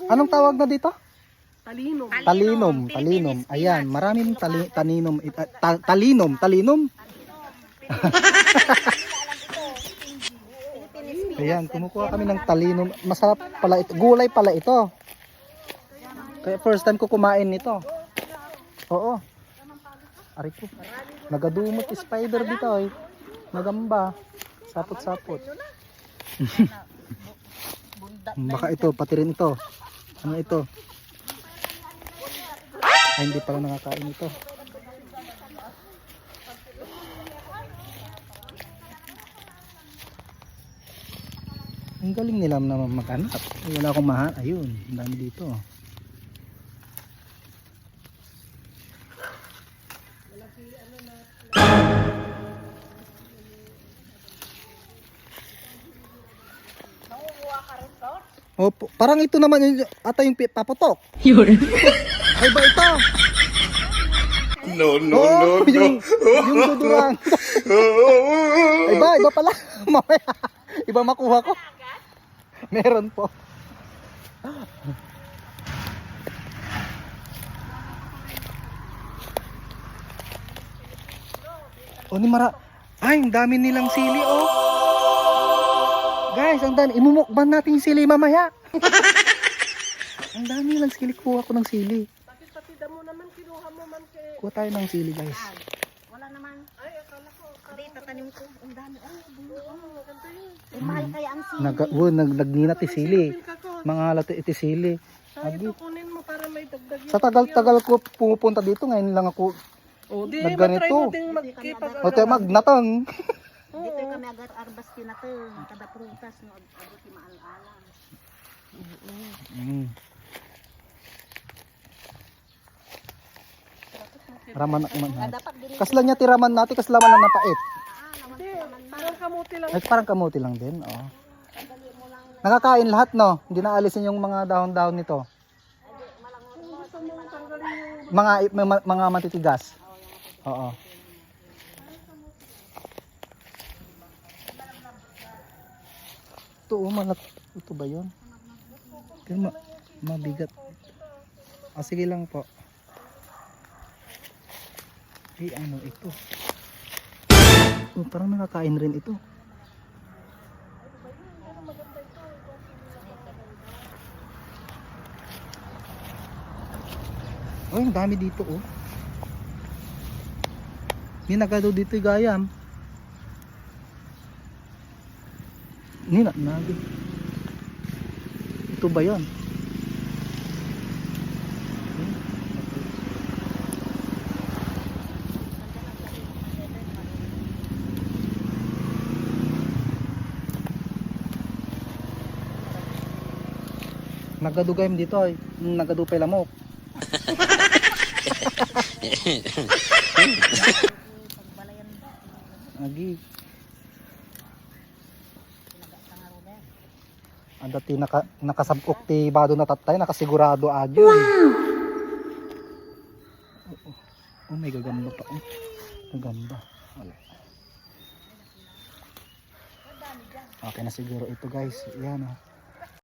Anong tawag na dito? Talinom. Talinom. Ayan, maraming talinom. Talinom. Ayan, kumukuha kami ng talinom. Masarap pala ito. Gulay pala ito. Kaya first time ko kumain nito. Oo. Ari ko. Nagadumot spider dito eh. Nagamba. Sapot-sapot. Baka ito, pati rin ito. Ano ito? Ay, hindi pala nakakain ito. Ang galing nila naman maghanap. Wala akong mahal. Ayun, ang dami dito. Opo, parang ito naman yung ata yung paputok. Yun. Ay ba ito? No. Yung dudurang. Ay ba, iba pala. Mamaya, iba makuha ko. Meron po. O ni Mara. Ay, ang dami nilang sili oh. Guys, ang dami. Imumukban natin yung sili mamaya. Ang dami lang sili. Kuha ko ng sili. Pati damo naman, kinuha mo man kay... Kuha tayo ng sili guys. Wala naman. Ay, akala ko. Hindi, tatanim ko. Ang dami. Maganda yun. Eh, mahal kaya ang sili. Nagnina ti sili. Mga lato iti sili. Ay, ito kunin mo para may dagdag yun. Sa tagal-tagal ko pumupunta dito. Ngayon lang ako O, di, nagganito. matry mo ding magkipag... o tayo magnatang. Dito kami agar-arbas kinatong. Kada prutas no abot ti maal-alam. Raman man. Kasla niya tiraman natin, kasla man lang napait. Hindi, parang kamuti lang. Ay, parang kamuti lang din, oh. Nakakain lahat, no? Hindi na alisin yung mga dahon-dahon nito. Mga matitigas. Oo. Ito, malat. Ito ba yun? Pero mabigat. Sige lang po. Eh, ano ito? Oh, parang nakakain rin ito. Oh, ang dami dito, oh. Ninagado dito yung gayam. Nagi. Ito ba yan? Nagadugay mo dito ay. Nagadupay lamok. Agi. Ang dati nakasabkok ti bado na tatay, nakasigurado adyo. Wow! Oh, may gagamba pa. Oh. Gagamba. Wala. Okay na siguro ito guys. Yan oh.